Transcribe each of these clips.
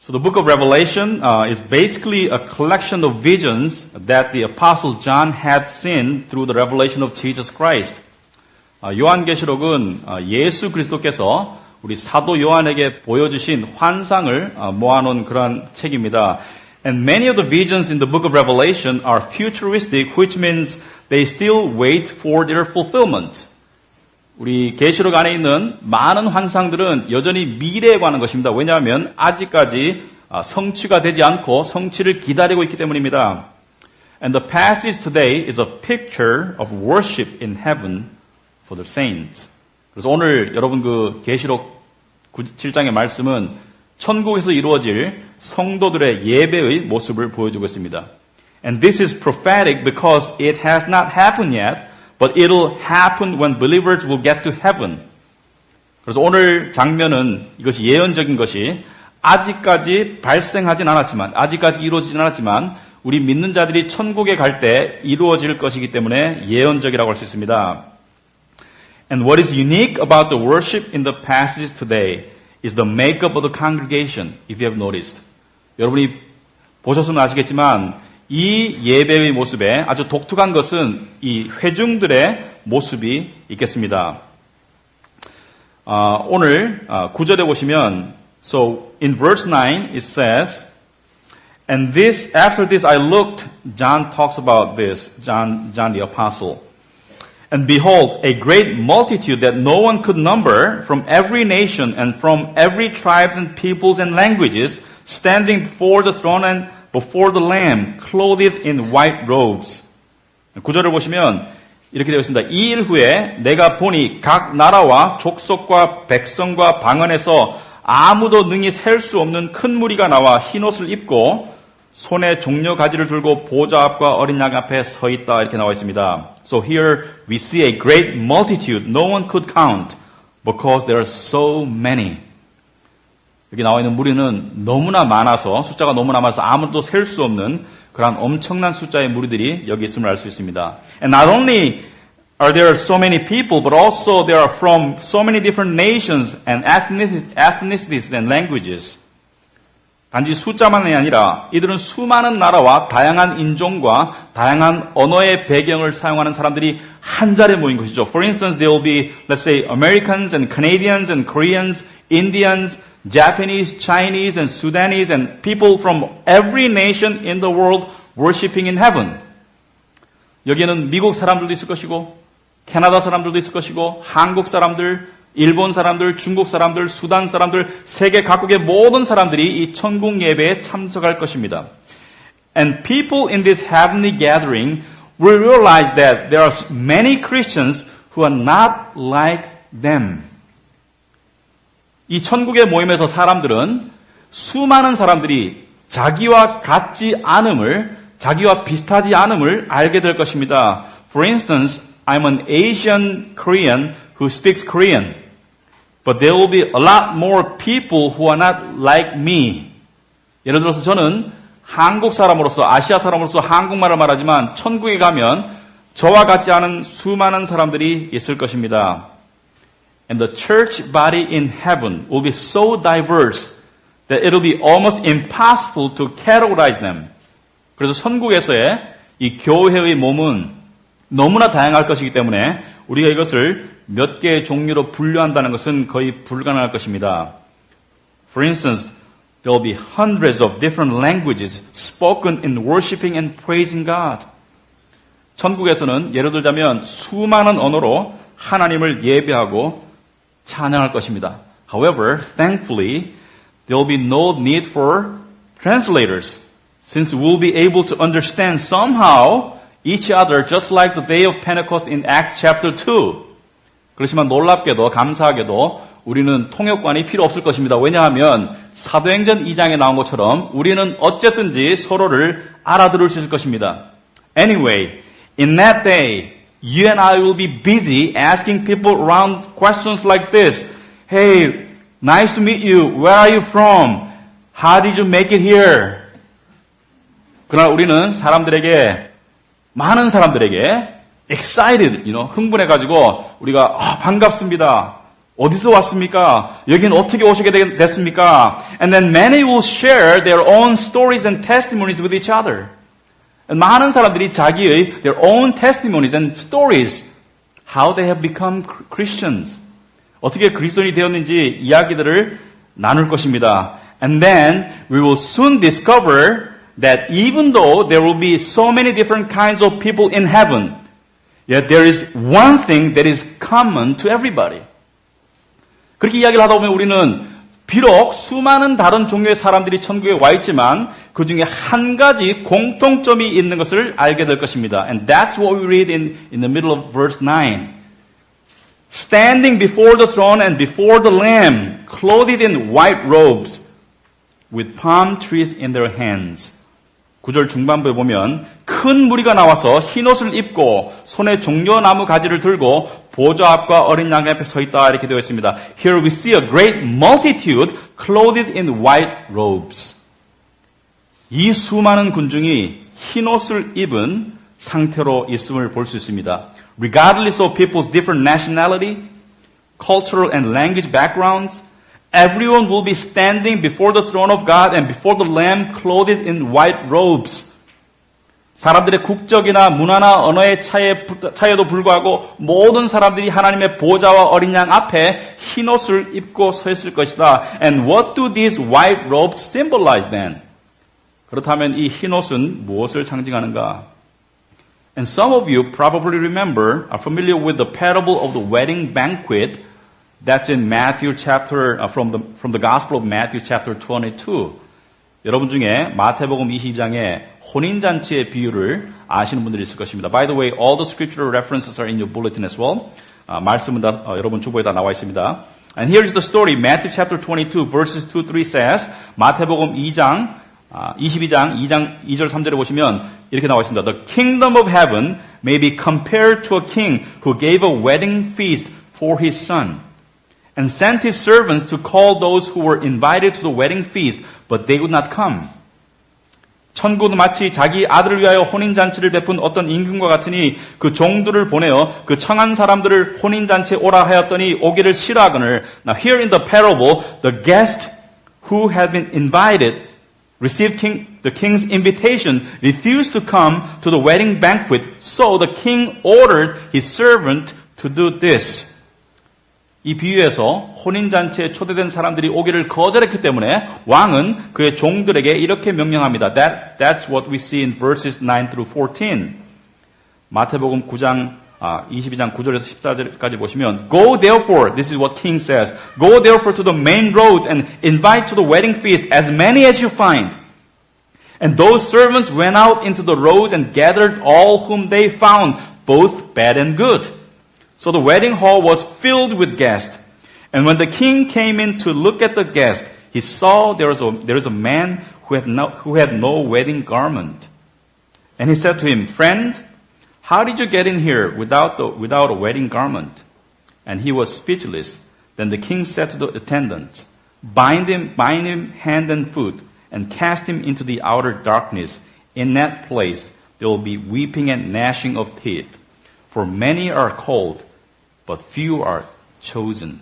So the book of Revelation is basically a collection of visions that the apostle John had seen through the revelation of Jesus Christ. 요한계시록은 예수 그리스도께서 우리 사도 요한에게 보여주신 환상을 모아놓은 그러한 책입니다. And many of the visions in the book of Revelation are futuristic, which means they still wait for their fulfillment. 우리 계시록 안에 있는 많은 환상들은 여전히 미래에 관한 것입니다. 왜냐하면 아직까지 성취가 되지 않고 성취를 기다리고 있기 때문입니다. And the passage today is a picture of worship in heaven for the saints. 그래서 오늘 여러분 그 계시록 7장의 말씀은 천국에서 이루어질 성도들의 예배의 모습을 보여주고 있습니다. And this is prophetic because it has not happened yet. But it'll happen when believers will get to heaven. 그래서 오늘 장면은 이것이 예언적인 것이 아직까지 발생하진 않았지만, 아직까지 이루어지진 않았지만, 우리 믿는 자들이 천국에 갈 때 이루어질 것이기 때문에 예언적이라고 할 수 있습니다. And what is unique about the worship in the passage today is the makeup of the congregation, if you have noticed. 여러분이 보셨으면 아시겠지만, 이 예배의 모습에 아주 독특한 것은 이 회중들의 모습이 있겠습니다. 오늘 9절에 보시면 So in verse 9 it says And this after this I looked John talks about this John the apostle And behold a great multitude that no one could number from every nation and from every tribes and peoples and languages standing before the throne and before the Lamb, clothed in white robes. 9절을 보시면 이렇게 되어 있습니다. 이 일 후에 내가 보니 각 나라와 족속과 백성과 방언에서 아무도 능히 셀 수 없는 큰 무리가 나와 흰옷을 입고 손에 종려 가지를 들고 보좌 앞과 어린 양 앞에 서 있다 이렇게 나와 있습니다. So here we see a great multitude no one could count because there are so many. 여기 나와 있는 무리는 너무나 많아서 숫자가 너무나 많아서 아무도 셀 수 없는 그런 엄청난 숫자의 무리들이 여기 있음을 알 수 있습니다. And not only are there so many people, but also they are from so many different nations and ethnicities and languages. 단지 숫자만이 아니라 이들은 수많은 나라와 다양한 인종과 다양한 언어의 배경을 사용하는 사람들이 한 자리에 모인 것이죠. For instance, there will be, let's say, Americans and Canadians and Koreans, Indians, Japanese, Chinese, and Sudanese, and people from every nation in the world worshiping in heaven. 여기에는 미국 사람들도 있을 것이고, 캐나다 사람들도 있을 것이고, 한국 사람들, 일본 사람들, 중국 사람들, 수단 사람들, 세계 각국의 모든 사람들이 이 천국 예배에 참석할 것입니다. And people in this heavenly gathering will realize that there are many Christians who are not like them. 이 천국의 모임에서 사람들은 수많은 사람들이 자기와 같지 않음을, 자기와 비슷하지 않음을 알게 될 것입니다. For instance, I'm an Asian Korean who speaks Korean. But there will be a lot more people who are not like me. 예를 들어서 저는 한국 사람으로서, 아시아 사람으로서 한국말을 말하지만 천국에 가면 저와 같지 않은 수많은 사람들이 있을 것입니다. And the church body in heaven will be so diverse that it will be almost impossible to categorize them. 그래서 천국에서의 이 교회의 몸은 너무나 다양할 것이기 때문에 우리가 이것을 몇 개의 종류로 분류한다는 것은 거의 불가능할 것입니다. For instance, there will be hundreds of different languages spoken in worshiping and praising God. 천국에서는 예를 들자면 수많은 언어로 하나님을 예배하고 찬양할 것입니다. However, thankfully, there will be no need for translators, since we'll be able to understand somehow each other just like the day of Pentecost in Acts chapter 2. 그렇지만 놀랍게도 감사하게도 우리는 통역관이 필요 없을 것입니다. 왜냐하면 사도행전 2장에 나온 것처럼 우리는 어쨌든지 서로를 알아들을 수 있을 것입니다. Anyway, in that day, you and I will be busy asking people around questions like this. Hey, nice to meet you. Where are you from? How did you make it here? 그러나 우리는 많은 사람들에게 excited, 흥분해가지고 우리가 반갑습니다. 어디서 왔습니까? 여긴 어떻게 오시게 됐습니까? And then many will share their own stories and testimonies with each other. 많은 사람들이 자기의 their own testimonies and stories, how they have become Christians, 어떻게 그리스도인이 되었는지 이야기들을 나눌 것입니다. And then we will soon discover that even though there will be so many different kinds of people in heaven, yet there is one thing that is common to everybody. 그렇게 이야기를 하다 보면 우리는 비록 수많은 다른 종류의 사람들이 천국에 와 있지만 그 중에 한 가지 공통점이 있는 것을 알게 될 것입니다. And that's what we read in the middle of verse 9. Standing before the throne and before the Lamb, clothed in white robes, with palm trees in their hands. 9절 중반부에 보면 큰 무리가 나와서 흰옷을 입고 손에 종려나무 가지를 들고 보좌 앞과 어린 양 앞에 서 있다 이렇게 되어 있습니다. Here we see a great multitude clothed in white robes. 이 수많은 군중이 흰옷을 입은 상태로 있음을 볼 수 있습니다. Regardless of people's different nationality, cultural and language backgrounds, everyone will be standing before the throne of God and before the Lamb clothed in white robes. 사람들의 국적이나 문화나 언어의 차이에도 불구하고 모든 사람들이 하나님의 보좌와 어린 양 앞에 흰옷을 입고 서 있을 것이다. And what do these white robes symbolize then? 그렇다면 이 흰옷은 무엇을 상징하는가? And some of you probably remember, are familiar with the parable of the wedding banquet that's in Matthew chapter, from the Gospel of Matthew chapter 22. 여러분 중에 마태복음 22장의 혼인잔치의 비유를 아시는 분들이 있을 것입니다. By the way, all the scriptural references are in your bulletin as well. 말씀은 다 여러분 주보에 다 나와 있습니다. And here's the story. Matthew chapter 22 verses 2-3 says, 마태복음 22장 2절 3절에 보시면 이렇게 나와 있습니다. The kingdom of heaven may be compared to a king who gave a wedding feast for his son and sent his servants to call those who were invited to the wedding feast, but they would not come. 천국은 마치 자기 아들을 위하여 혼인잔치를 베푼 어떤 임금과 같으니 그 종들을 보내어 그 청한 사람들을 혼인잔치에 오라 하였더니 오기를 싫어하거늘. Now here in the parable, the guest who had been invited received the king's invitation, refused to come to the wedding banquet, so the king ordered his servant to do this. 이 비유에서 혼인잔치에 초대된 사람들이 오기를 거절했기 때문에 왕은 그의 종들에게 이렇게 명령합니다. That's what we see in verses 9-14. 마태복음 9장 22장 9절에서 14절까지 보시면 Go therefore, this is what king says, Go therefore to the main roads and invite to the wedding feast as many as you find. And those servants went out into the roads and gathered all whom they found, both bad and good. So the wedding hall was filled with guests. And when the king came in to look at the guests, he saw there was a man who had no wedding garment. And he said to him, Friend, how did you get in here without a wedding garment? And he was speechless. Then the king said to the attendants, Bind him hand and foot, and cast him into the outer darkness. In that place there will be weeping and gnashing of teeth. For many are called, but few are chosen.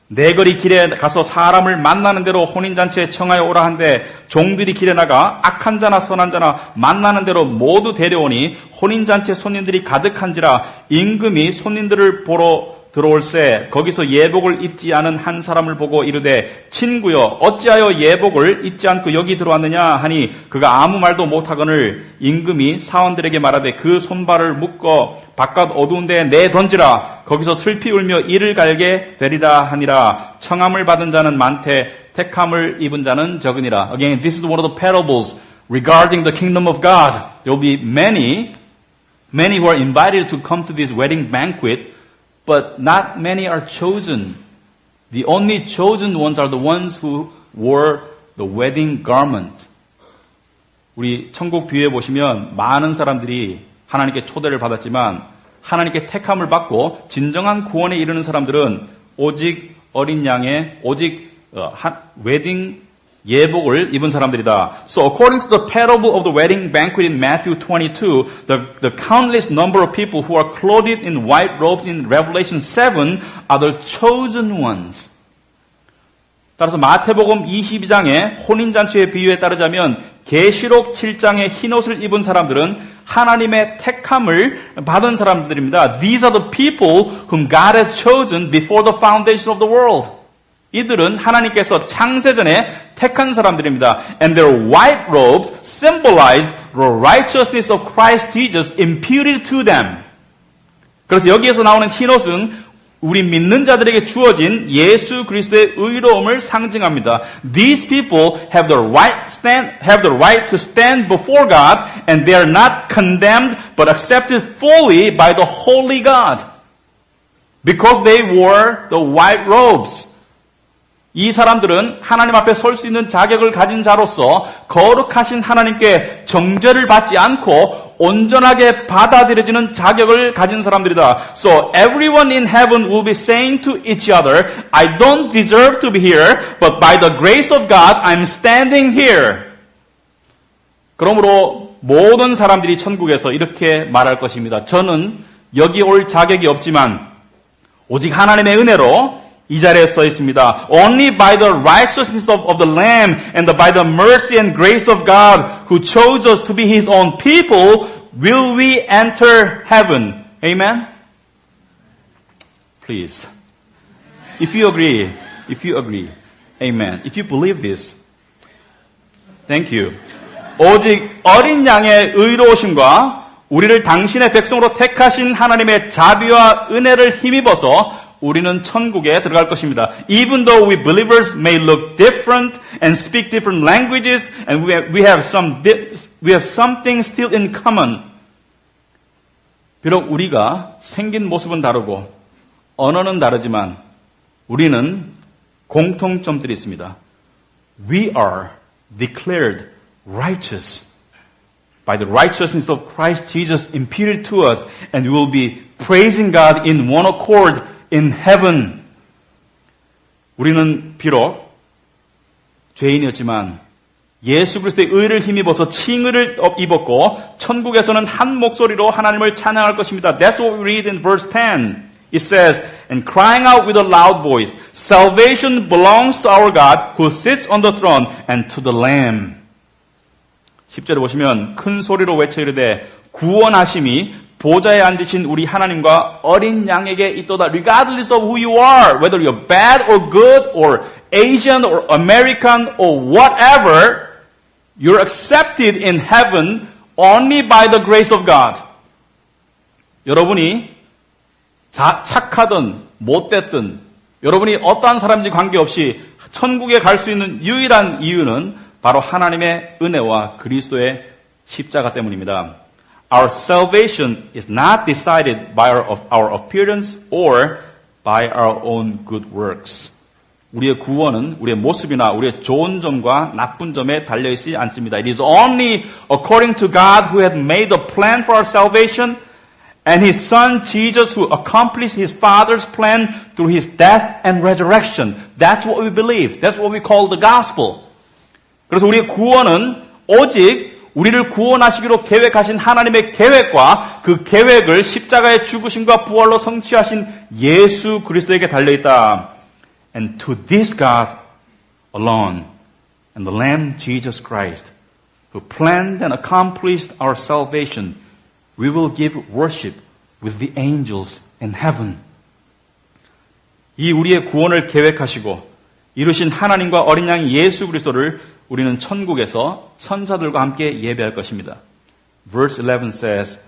네거리 길에 가서 사람을 만나는 대로 혼인잔치에 청하여 오라 한데 종들이 길에 나가 악한 자나 선한 자나 만나는 대로 모두 데려오니 혼인잔치에 손님들이 가득한지라 임금이 손님들을 보러 들어올새 거기서 예복을 입지 않은 한 사람을 보고 이르되 친구여 어찌하여 예복을 입지 않고 여기 들어왔느냐 하니 그가 아무 말도 못하거늘 임금이 사원들에게 말하되 그 손발을 묶어 바깥 어두운 데에 내던지라 거기서 슬피 울며 이를 갈게 되리라 하니라. 청함을 받은 자는 많되 택함을 입은 자는 적으니라. Again, this is one of the parables regarding the kingdom of God. There will be many who are invited to come to this wedding banquet, but not many are chosen. The only chosen ones are the ones who wore the wedding garment. 우리 천국 비유에 보시면 많은 사람들이 하나님께 초대를 받았지만 하나님께 택함을 받고 진정한 구원에 이르는 사람들은 오직 어린 양의 오직 웨딩 예복을 입은 사람들이다. So according to the parable of the wedding banquet in Matthew 22, the countless number of people who are clothed in white robes in Revelation 7 are the chosen ones. 따라서 마태복음 22장의 혼인잔치의 비유에 따르자면 계시록 7장의 흰옷을 입은 사람들은 하나님의 택함을 받은 사람들입니다. These are the people whom God had chosen before the foundation of the world. 이들은 하나님께서 창세전에 택한 사람들입니다. And their white robes symbolize the righteousness of Christ Jesus imputed to them. 그래서 여기에서 나오는 흰옷은 우리 믿는 자들에게 주어진 예수 그리스도의 의로움을 상징합니다. These people have the right to stand before God, and they are not condemned, but accepted fully by the holy God, because they wore the white robes. 이 사람들은 하나님 앞에 설 수 있는 자격을 가진 자로서 거룩하신 하나님께 정죄를 받지 않고 온전하게 받아들여지는 자격을 가진 사람들이다. So everyone in heaven will be saying to each other, I don't deserve to be here, but by the grace of God, I'm standing here. 그러므로 모든 사람들이 천국에서 이렇게 말할 것입니다. 저는 여기 올 자격이 없지만 오직 하나님의 은혜로 이 자리에 써 있습니다. Only by the righteousness of the Lamb and by the mercy and grace of God who chose us to be His own people will we enter heaven. Amen? Please. If you agree. Amen. If you believe this. Thank you. 오직 어린 양의 의로우심과 우리를 당신의 백성으로 택하신 하나님의 자비와 은혜를 힘입어서 우리는 천국에 들어갈 것입니다. Even though we believers may look different and speak different languages, and we have something still in common. 비록 우리가 생긴 모습은 다르고 언어는 다르지만 우리는 공통점들이 있습니다. We are declared righteous by the righteousness of Christ Jesus imputed to us, and we will be praising God in one accord in heaven. 우리는 비록 죄인이었지만 예수 그리스도의 의를 힘입어서 칭의를 입었고 천국에서는 한 목소리로 하나님을 찬양할 것입니다. That's what we read in verse 10. It says, and crying out with a loud voice, salvation belongs to our God who sits on the throne and to the Lamb. 10절에 보시면 큰 소리로 외쳐 이르되 구원하심이 보좌에 앉으신 우리 하나님과 어린 양에게 있도다. Regardless of who you are, whether you're bad or good or Asian or American or whatever, you're accepted in heaven only by the grace of God. 여러분이 착하든 못됐든 여러분이 어떠한 사람인지 관계없이 천국에 갈 수 있는 유일한 이유는 바로 하나님의 은혜와 그리스도의 십자가 때문입니다. Our salvation is not decided by our appearance or by our own good works. 우리의 구원은 우리의 모습이나 우리의 좋은 점과 나쁜 점에 달려있지 않습니다. It is only according to God who had made the plan for our salvation and His Son Jesus who accomplished His Father's plan through His death and resurrection. That's what we believe. That's what we call the gospel. 그래서 우리의 구원은 오직 우리를 구원하시기로 계획하신 하나님의 계획과 그 계획을 십자가의 죽으심과 부활로 성취하신 예수 그리스도에게 달려있다. And to this God alone and the Lamb Jesus Christ who planned and accomplished our salvation, we will give worship with the angels in heaven. 이 우리의 구원을 계획하시고 이루신 하나님과 어린 양 예수 그리스도를 우리는 천국에서 천사들과 함께 예배할 것입니다. Verse 11 says,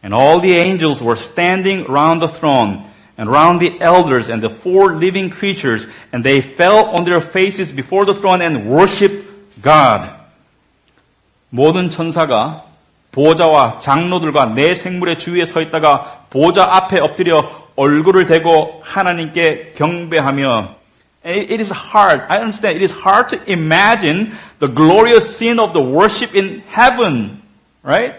And all the angels were standing around the throne and around the elders and the four living creatures, and they fell on their faces before the throne and worshiped God. 모든 천사가 보좌와 장로들과 네 생물의 주위에 서 있다가 보좌 앞에 엎드려 얼굴을 대고 하나님께 경배하며 It is hard. I understand. It is hard to imagine the glorious scene of the worship in heaven. Right?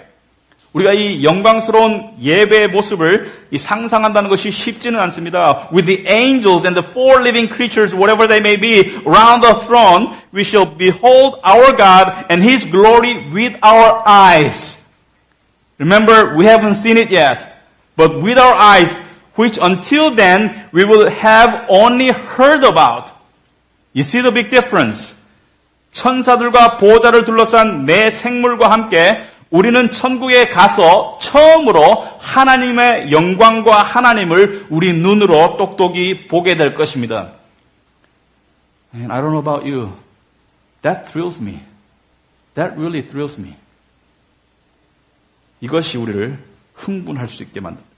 우리가 이 영광스러운 예배의 모습을 이 상상한다는 것이 쉽지는 않습니다. With the angels and the four living creatures, whatever they may be, around the throne, we shall behold our God and His glory with our eyes. Remember, we haven't seen it yet, but with our eyes, which until then we will have only heard about. You see the big difference? 천사들과 보좌를 둘러싼 내 생물과 함께 우리는 천국에 가서 처음으로 하나님의 영광과 하나님을 우리 눈으로 똑똑히 보게 될 것입니다. And I don't know about you. That thrills me. That really thrills me. 이것이 우리를 흥분할 수 있게 만듭니다.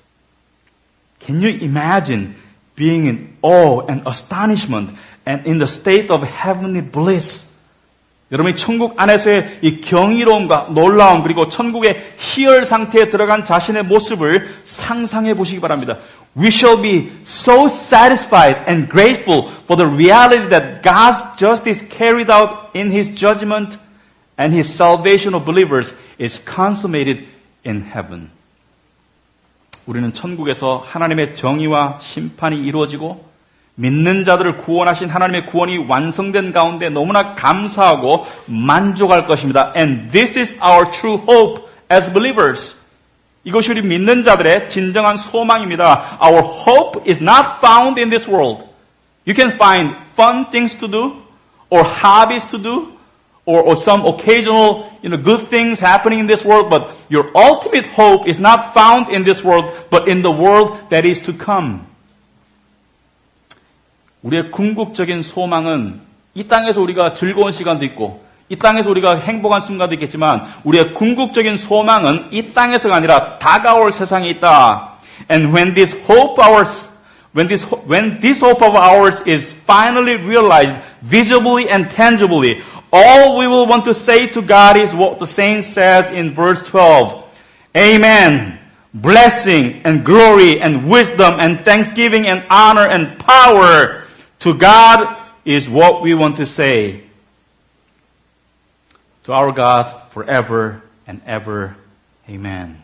Can you imagine being in awe and astonishment and in the state of heavenly bliss? 여러분이 천국 안에서의 이 경이로움과 놀라움 그리고 천국의 희열 상태에 들어간 자신의 모습을 상상해 보시기 바랍니다. We shall be so satisfied and grateful for the reality that God's justice carried out in His judgment and His salvation of believers is consummated in heaven. 우리는 천국에서 하나님의 정의와 심판이 이루어지고 믿는 자들을 구원하신 하나님의 구원이 완성된 가운데 너무나 감사하고 만족할 것입니다. And this is our true hope as believers. 이것이 우리 믿는 자들의 진정한 소망입니다. Our hope is not found in this world. You can find fun things to do or hobbies to do or some occasional good things happening in this world, but your ultimate hope is not found in this world, but in the world that is to come. 우리의 궁극적인 소망은 이 땅에서 우리가 즐거운 시간도 있고 이 땅에서 우리가 행복한 순간도 있겠지만 우리의 궁극적인 소망은 이 땅에서가 아니라 다가올 세상에 있다. And when this hope of ours is finally realized visibly and tangibly, all we will want to say to God is what the saint says in verse 12. Amen. Blessing and glory and wisdom and thanksgiving and honor and power to God is what we want to say. To our God forever and ever. Amen.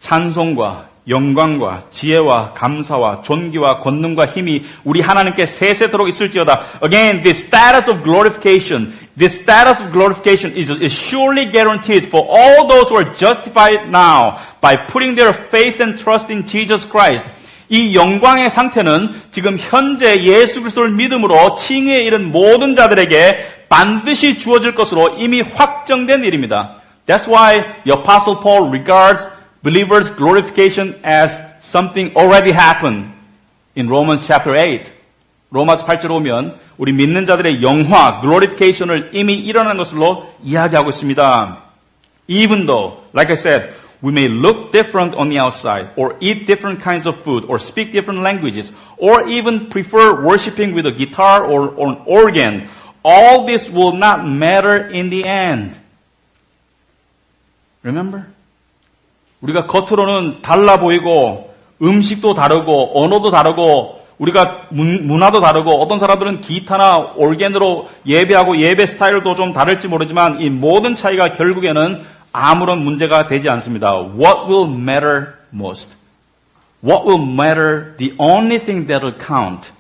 찬송과 영광과 지혜와 감사와 존귀와 권능과 힘이 우리 하나님께 세세토록 있을지어다. Again, this status of glorification is surely guaranteed for all those who are justified now by putting their faith and trust in Jesus Christ. 이 영광의 상태는 지금 현재 예수 그리스도를 믿음으로 칭의에 이른 모든 자들에게 반드시 주어질 것으로 이미 확정된 일입니다. That's why the Apostle Paul regards believers' glorification as something already happened in Romans chapter 8. 로마서 8절에 오면 우리 믿는 자들의 영화, glorification을 이미 일어난 것으로 이야기하고 있습니다. Even though, like I said, we may look different on the outside, or eat different kinds of food, or speak different languages, or even prefer worshiping with a guitar or an organ. All this will not matter in the end. Remember? 우리가 겉으로는 달라 보이고, 음식도 다르고, 언어도 다르고, 우리가 문화도 다르고, 어떤 사람들은 기타나 organ으로 예배하고 예배 스타일도 좀 다를지 모르지만, 이 모든 차이가 결국에는 아무런 문제가 되지 않습니다. What will matter most? What will matter? The only thing that will count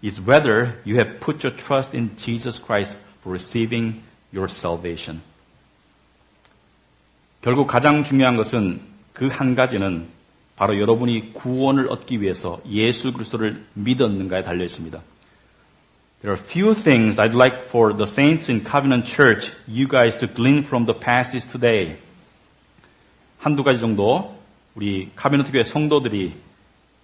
is whether you have put your trust in Jesus Christ for receiving your salvation. 결국 가장 중요한 것은 그 한 가지는 바로 여러분이 구원을 얻기 위해서 예수 그리스도를 믿었는가에 달려 있습니다. There are few things I'd like for the saints in Covenant Church, you guys to glean from the passage today. 한두 가지 정도 우리 카비넌트 교회 성도들이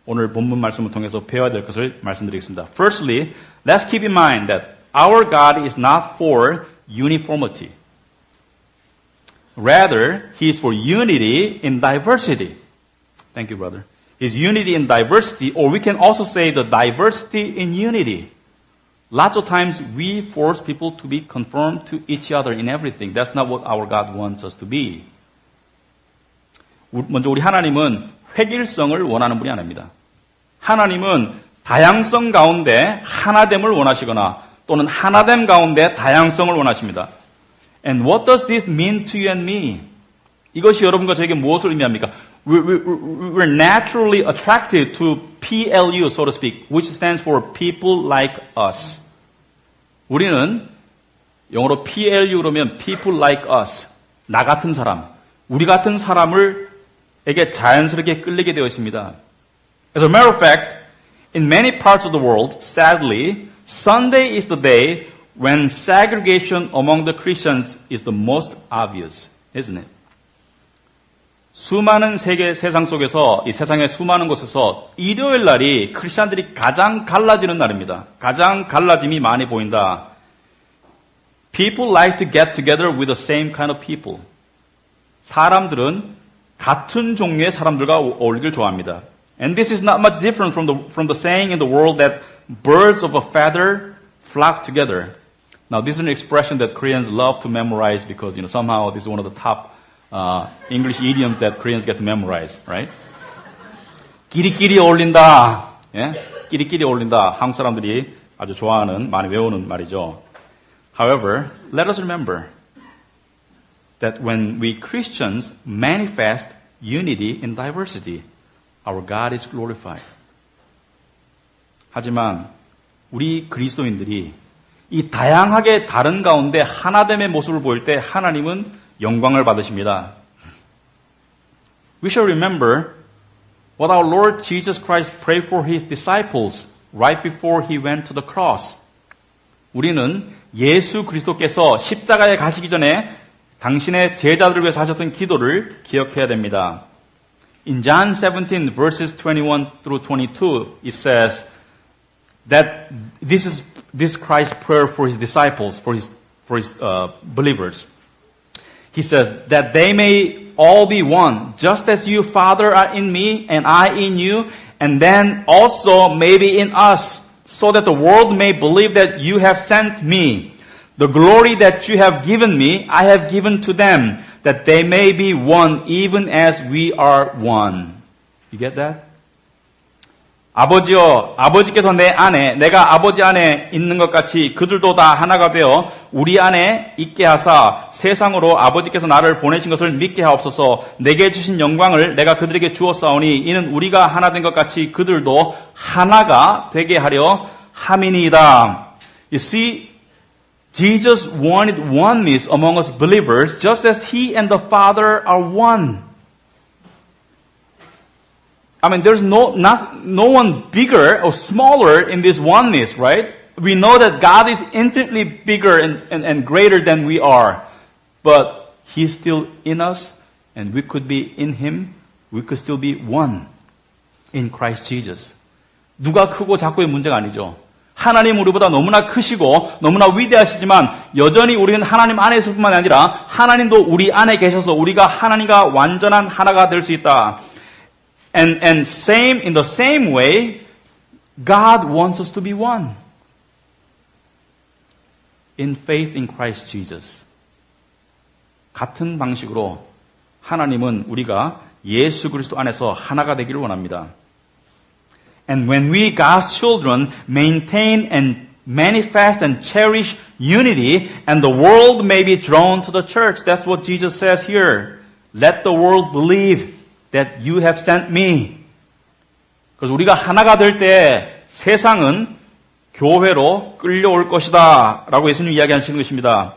오늘 본문 말씀을 통해서 배워야 될 것을 말씀드리겠습니다. Firstly, let's keep in mind that our God is not for uniformity. Rather, He is for unity in diversity. Thank you, brother. His unity in diversity, or we can also say the diversity in unity. Lots of times we force people to be conformed to each other in everything. That's not what our God wants us to be. 먼저 우리 하나님은 획일성을 원하는 분이 아닙니다. 하나님은 다양성 가운데 하나됨을 원하시거나 또는 하나됨 가운데 다양성을 원하십니다. And what does this mean to you and me? 이것이 여러분과 저에게 무엇을 의미합니까? we're naturally attracted to PLU, so to speak, which stands for people like us. 우리는 영어로 PLU 그러면 people like us, 나 같은 사람, 우리 같은 사람에게 자연스럽게 끌리게 되어 있습니다. As a matter of fact, in many parts of the world, sadly, Sunday is the day when segregation among the Christians is the most obvious, isn't it? 수많은 세상 속에서, 이 세상의 수많은 곳에서 일요일 날이 크리스천들이 가장 갈라지는 날입니다. 가장 갈라짐이 많이 보인다. People like to get together with the same kind of people. 사람들은 같은 종류의 사람들과 어울리길 좋아합니다. And this is not much different from the saying in the world that birds of a feather flock together. Now, this is an expression that Koreans love to memorize because, somehow this is one of the top English idioms that Koreans get to memorize, right? 끼리끼리 어울린다. 예? 끼리끼리 어울린다. 한국 사람들이 아주 좋아하는, 많이 외우는 말이죠. However, let us remember that when we Christians manifest unity in diversity, our God is glorified. 하지만 우리 그리스도인들이 이 다양하게 다른 가운데 하나됨의 모습을 보일 때 하나님은 영광을 받으십니다. We shall remember what our Lord Jesus Christ prayed for His disciples right before He went to the cross. 우리는 예수 그리스도께서 십자가에 가시기 전에 당신의 제자들을 위해서 하셨던 기도를 기억해야 됩니다. In John 17 verses 21 through 22, it says that this is Christ's prayer for His disciples, for His believers. He said that they may all be one, just as you, Father, are in me and I in you, and then also maybe in us, so that the world may believe that you have sent me. The glory that you have given me, I have given to them, that they may be one, even as we are one. You get that? 아버지여, 아버지께서 내 안에, 내가 아버지 안에 있는 것 같이 그들도 다 하나가 되어 우리 안에 있게 하사 세상으로 아버지께서 나를 보내신 것을 믿게 하옵소서. 내게 주신 영광을 내가 그들에게 주었사오니 이는 우리가 하나 된 것 같이 그들도 하나가 되게 하려 함이니이다. You see, Jesus wanted oneness among us believers just as He and the Father are one. I mean, there's no one bigger or smaller in this oneness, right? We know that God is infinitely bigger and greater than we are. But He's still in us, and we could be in Him. We could still be one in Christ Jesus. 누가 크고 작고의 문제가 아니죠. 하나님 우리보다 너무나 크시고 너무나 위대하시지만 여전히 우리는 하나님 안에 있을 뿐만 아니라 하나님도 우리 안에 계셔서 우리가 하나님과 완전한 하나가 될 수 있다. And in the same way, God wants us to be one. In faith in Christ Jesus. 같은 방식으로 하나님은 우리가 예수 그리스도 안에서 하나가 되기를 원합니다. And when we, God's children, maintain and manifest and cherish unity, and the world may be drawn to the church. That's what Jesus says here. Let the world believe that you have sent me. 그래서 우리가 하나가 될 때 세상은 교회로 끌려올 것이다. 라고 예수님 이야기하시는 것입니다.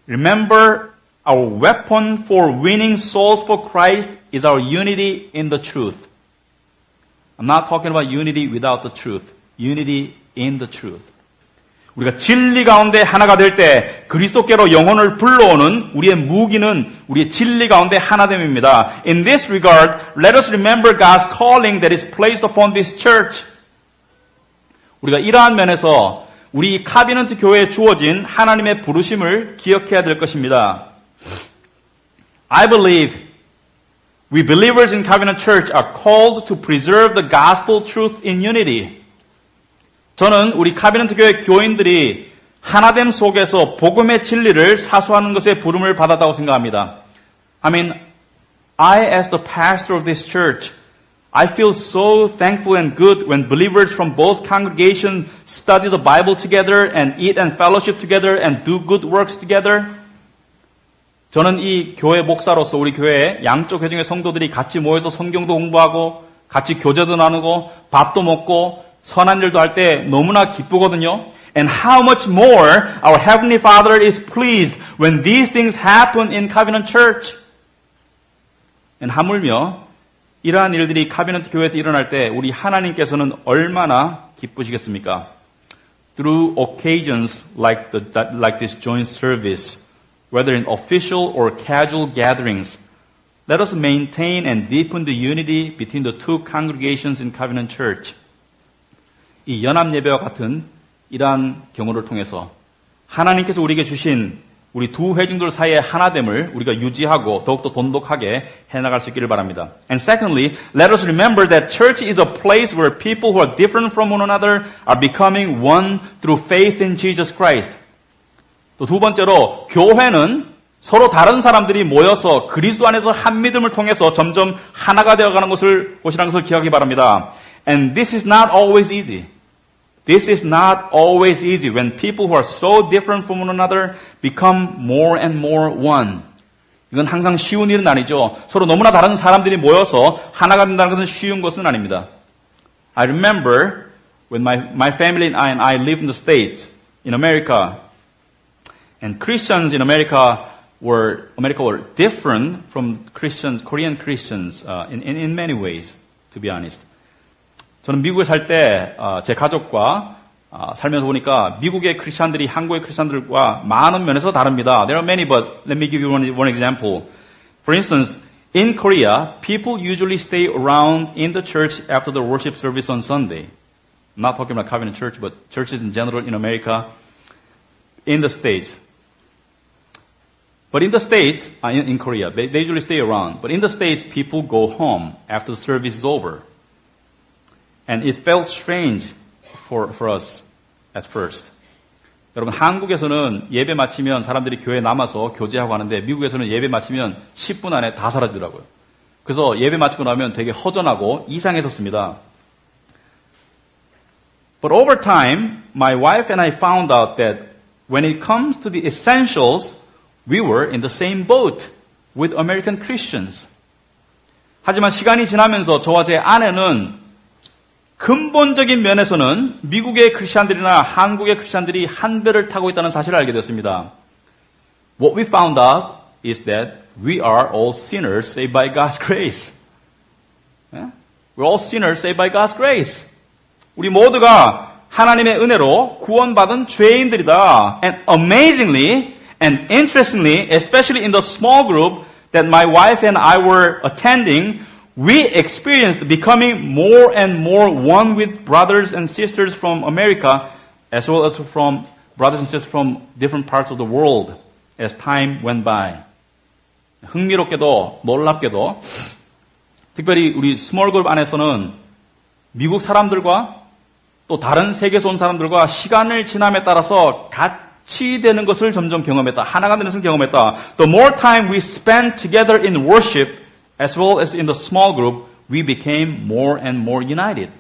Remember, our weapon for winning souls for Christ is our unity in the truth. I'm not talking about unity without the truth. Unity in the truth. 우리가 진리 가운데 하나가 될 때 그리스도께로 영혼을 불러오는 우리의 무기는 우리의 진리 가운데 하나됨입니다. In this regard, let us remember God's calling that is placed upon this church. 우리가 이러한 면에서 우리 카비넌트 교회에 주어진 하나님의 부르심을 기억해야 될 것입니다. I believe we believers in Covenant Church are called to preserve the gospel truth in unity. 저는 우리 카비넌트 교회 교인들이 하나됨 속에서 복음의 진리를 사수하는 것에 부름을 받았다고 생각합니다. I mean, as the pastor of this church, I feel so thankful and good when believers from both congregations study the Bible together and eat and fellowship together and do good works together. 저는 이 교회 목사로서 우리 교회 양쪽 회중의 성도들이 같이 모여서 성경도 공부하고 같이 교제도 나누고 밥도 먹고 선한 일도 할 때 너무나 기쁘거든요. And how much more our Heavenly Father is pleased when these things happen in Covenant Church. And 하물며 이러한 일들이 카비넌트 교회에서 일어날 때 우리 하나님께서는 얼마나 기쁘시겠습니까? Through occasions like this joint service, whether in official or casual gatherings, let us maintain and deepen the unity between the two congregations in Covenant Church. 이 연합 예배와 같은 이러한 경우를 통해서 하나님께서 우리에게 주신 우리 두 회중들 사이의 하나됨을 우리가 유지하고 더욱더 돈독하게 해나갈 수 있기를 바랍니다. And secondly, let us remember that church is a place where people who are different from one another are becoming one through faith in Jesus Christ. 또 두 번째로, 교회는 서로 다른 사람들이 모여서 그리스도 안에서 한 믿음을 통해서 점점 하나가 되어가는 곳이라는 것을 기억하기 바랍니다. And this is not always easy. This is not always easy when people who are so different from one another become more and more one. 이건 항상 쉬운 일은 아니죠. 서로 너무나 다른 사람들이 모여서 하나가 된다는 것은 쉬운 것은 아닙니다. I remember when my family and I lived in the States, in America, and Christians in America were different from Korean Christians in many ways, to be honest. 저는 미국에 살 때 제 가족과 살면서 보니까 미국의 크리스천들이 한국의 크리스천들과 많은 면에서 다릅니다. There are many, but let me give you one example. For instance, in Korea, people usually stay around in the church after the worship service on Sunday. I'm not talking about Covenant Church, but churches in general in America, in the States. But in the States, in Korea, they usually stay around. But in the States, people go home after the service is over. And it felt strange for us at first. 여러분, 한국에서는 예배 마치면 사람들이 교회에 남아서 교제하고 하는데 미국에서는 예배 마치면 10분 안에 다 사라지더라고요. 그래서 예배 마치고 나면 되게 허전하고 이상했었습니다. But over time, my wife and I found out that when it comes to the essentials, we were in the same boat with American Christians. 하지만 시간이 지나면서 저와 제 아내는 근본적인 면에서는 미국의 크리스천들이나 한국의 크리스천들이 한 배를 타고 있다는 사실을 알게 됐습니다. What we found out is that we are all sinners saved by God's grace. We're all sinners saved by God's grace. 우리 모두가 하나님의 은혜로 구원받은 죄인들이다. And amazingly and interestingly, especially in the small group that my wife and I were attending, we experienced becoming more and more one with brothers and sisters from America, as well as from brothers and sisters from different parts of the world as time went by. 흥미롭게도 놀랍게도 특별히 우리 스몰 그룹 안에서는 미국 사람들과 또 다른 세계에서 온 사람들과 시간을 지남에 따라서 같이 되는 것을 점점 경험했다. 하나가 되는 것을 경험했다. The more time we spent together in worship, as well as in the small group, we became more and more united.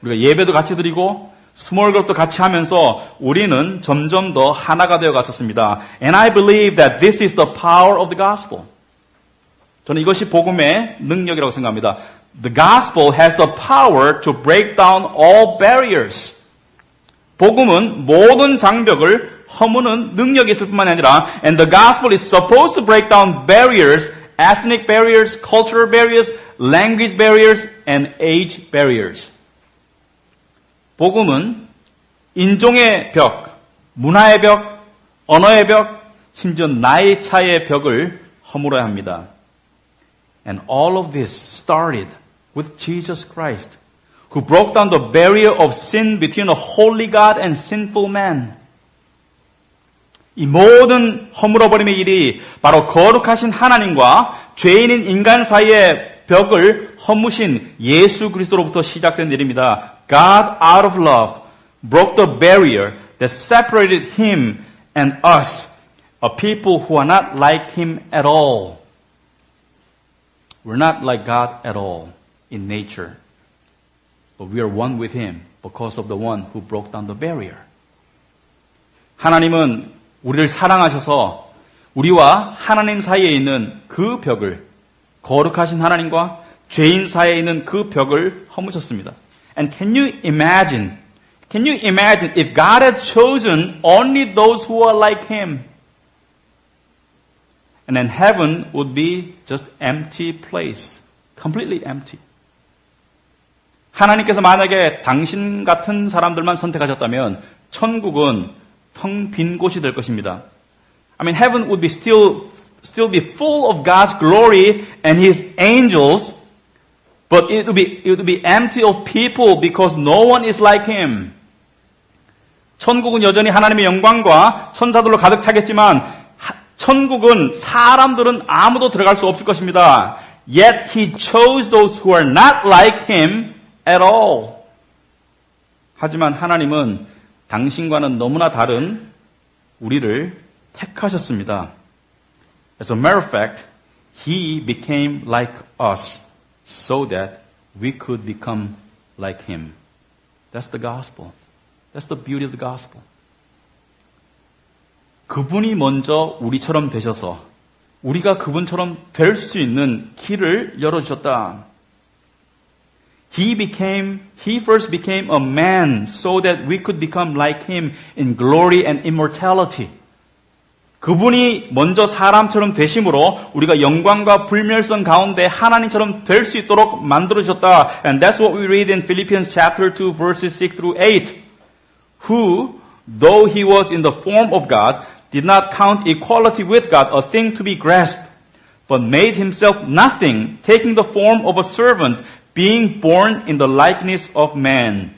우리가 예배도 같이 드리고 스몰 그룹도 같이 하면서 우리는 점점 더 하나가 되어 갔었습니다. And I believe that this is the power of the gospel. 저는 이것이 복음의 능력이라고 생각합니다. The gospel has the power to break down all barriers. 복음은 모든 장벽을 허무는 능력이 있을 뿐만 아니라 and the gospel is supposed to break down barriers, ethnic barriers, cultural barriers, language barriers, and age barriers. 복음은 인종의 벽, 문화의 벽, 언어의 벽, 심지어 나이 차이의 벽을 허물어야 합니다. And all of this started with Jesus Christ, who broke down the barrier of sin between a holy God and sinful man. 이 모든 허물어버림의 일이 바로 거룩하신 하나님과 죄인인 인간 사이의 벽을 허무신 예수 그리스도로부터 시작된 일입니다. God, out of love, broke the barrier that separated Him and us, a people who are not like Him at all. We're not like God at all in nature, but we are one with Him because of the one who broke down the barrier. 하나님은 우리를 사랑하셔서 우리와 하나님 사이에 있는 그 벽을, 거룩하신 하나님과 죄인 사이에 있는 그 벽을 허무셨습니다. And can you imagine if God had chosen only those who are like Him? And then heaven would be just empty place. Completely empty. 하나님께서 만약에 당신 같은 사람들만 선택하셨다면 천국은 텅 빈 곳이 될 것입니다. I mean, heaven would be still be full of God's glory and His angels, but it would be empty of people because no one is like Him. 천국은 여전히 하나님의 영광과 천사들로 가득 차겠지만 천국은 사람들은 아무도 들어갈 수 없을 것입니다. Yet He chose those who are not like Him at all. 하지만 하나님은 당신과는 너무나 다른 우리를 택하셨습니다. As a matter of fact, He became like us so that we could become like Him. That's the gospel. That's the beauty of the gospel. 그분이 먼저 우리처럼 되셔서 우리가 그분처럼 될 수 있는 길을 열어주셨다. He first became a man so that we could become like Him in glory and immortality. 그분이 먼저 사람처럼 되심으로 우리가 영광과 불멸성 가운데 하나님처럼 될 수 있도록 만들어주셨다. And that's what we read in Philippians chapter 2 verses 6 through 8. Who, though He was in the form of God, did not count equality with God a thing to be grasped, but made Himself nothing, taking the form of a servant, being born in the likeness of man.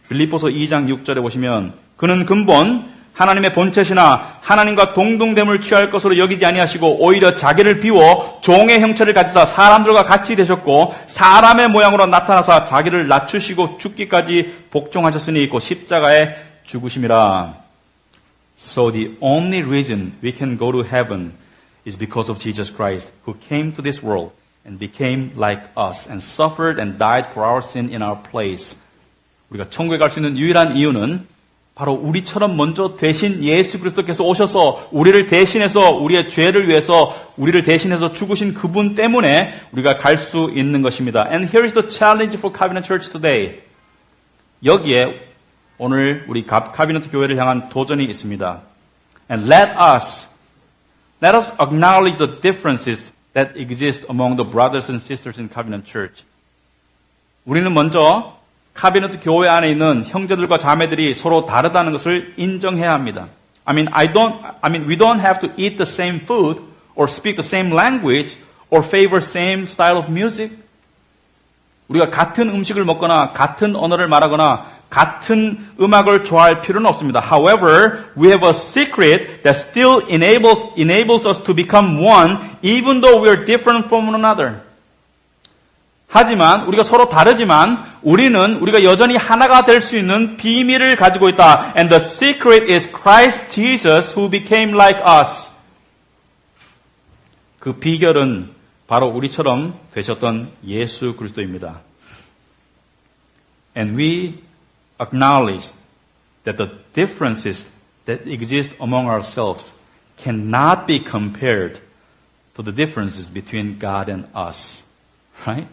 빌립보서 2장 6절에 보시면 그는 근본 하나님의 본체시나 하나님과 동등됨을 취할 것으로 여기지 아니하시고 오히려 자기를 비워 종의 형체를 가지사 사람들과 같이 되셨고 사람의 모양으로 나타나사 자기를 낮추시고 죽기까지 복종하셨으니 곧 십자가에 죽으심이라. So the only reason we can go to heaven is because of Jesus Christ, who came to this world and became like us and suffered and died for our sin in our place. 우리가 천국에 갈 수 있는 유일한 이유는 바로 우리처럼 먼저 되신 예수 그리스도께서 오셔서 우리를 대신해서 우리의 죄를 위해서 우리를 대신해서 죽으신 그분 때문에 우리가 갈 수 있는 것입니다. And here is the challenge for Covenant Church today. 여기에 오늘 우리 카비너트 교회를 향한 도전이 있습니다. And let us acknowledge the differences that exist among the brothers and sisters in Covenant Church. 우리는 먼저 카비너트 교회 안에 있는 형제들과 자매들이 서로 다르다는 것을 인정해야 합니다. I mean, we don't have to eat the same food or speak the same language or favor same style of music. 우리가 같은 음식을 먹거나 같은 언어를 말하거나 같은 음악을 좋아할 필요는 없습니다. However, we have a secret that still enables us to become one even though we are different from one another. 하지만 우리가 서로 다르지만 우리가 여전히 하나가 될 수 있는 비밀을 가지고 있다. And the secret is Christ Jesus who became like us. 그 비결은 바로 우리처럼 되셨던 예수 그리스도입니다. And we acknowledge that the differences that exist among ourselves cannot be compared to the differences between God and us. Right?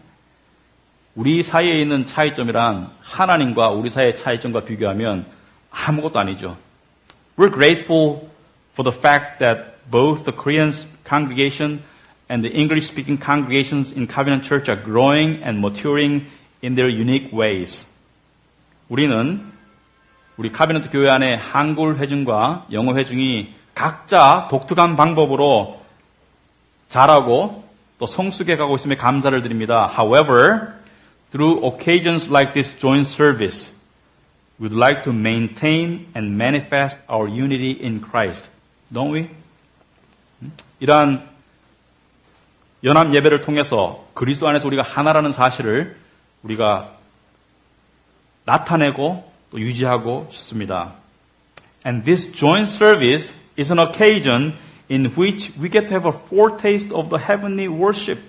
우리 사이에 있는 차이점이란 하나님과 우리 사이의 차이점과 비교하면 아무것도 아니죠. We're grateful for the fact that both the Korean congregation and the English-speaking congregations in Covenant Church are growing and maturing in their unique ways. 우리는 우리 카비너트 교회 안에 한글 회중과 영어 회중이 각자 독특한 방법으로 자라고 또 성숙해 가고 있음에 감사를 드립니다. However, through occasions like this joint service, we'd like to maintain and manifest our unity in Christ. Don't we? 이러한 연합 예배를 통해서 그리스도 안에서 우리가 하나라는 사실을 우리가 나타내고 또 유지하고 싶습니다. And this joint service is an occasion in which we get to have a foretaste of the heavenly worship.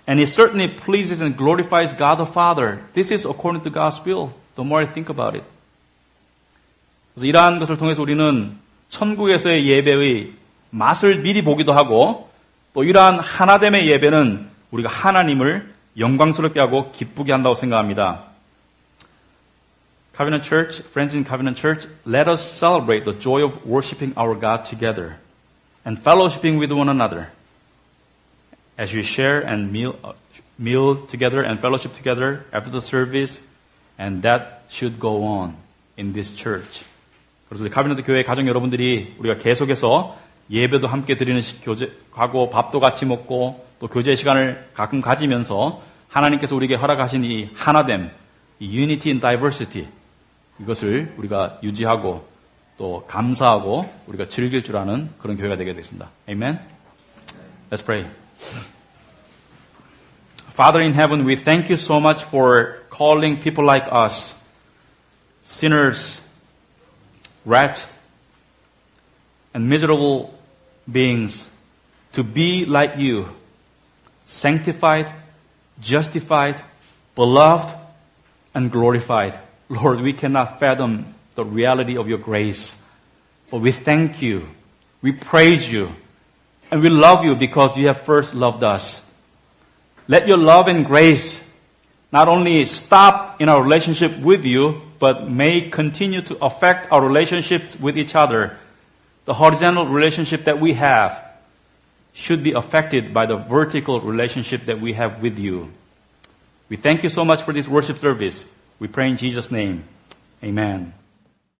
And it certainly pleases and glorifies God the Father. This is according to God's will, the more I think about it. 그래서 이러한 것을 통해서 우리는 천국에서의 예배의 맛을 미리 보기도 하고 또 이러한 하나됨의 예배는 우리가 하나님을 영광스럽게 하고 기쁘게 한다고 생각합니다. Covenant Church, friends in Covenant Church, let us celebrate the joy of worshiping our God together and fellowshipping with one another. As we share and meal together and fellowship together after the service, and that should go on in this church. 그래서 카비넌트 교회 가정 여러분들이 우리가 계속해서 예배도 함께 드리는 교제하고 밥도 같이 먹고 또 교제 시간을 가끔 가지면서 하나님께서 우리에게 허락하신 이 하나됨, 이 unity in diversity 이것을 우리가 유지하고 또 감사하고 우리가 즐길 줄 아는 그런 교회가 되게 되겠습니다. Amen. Let's pray. Father in heaven, we thank you so much for calling people like us, sinners, wretched, and miserable beings, to be like you, sanctified, justified, beloved, and glorified. Lord, we cannot fathom the reality of your grace, but we thank you, we praise you, and we love you because you have first loved us. Let your love and grace not only stop in our relationship with you, but may continue to affect our relationships with each other. The horizontal relationship that we have should be affected by the vertical relationship that we have with you. We thank you so much for this worship service. We pray in Jesus' name. Amen.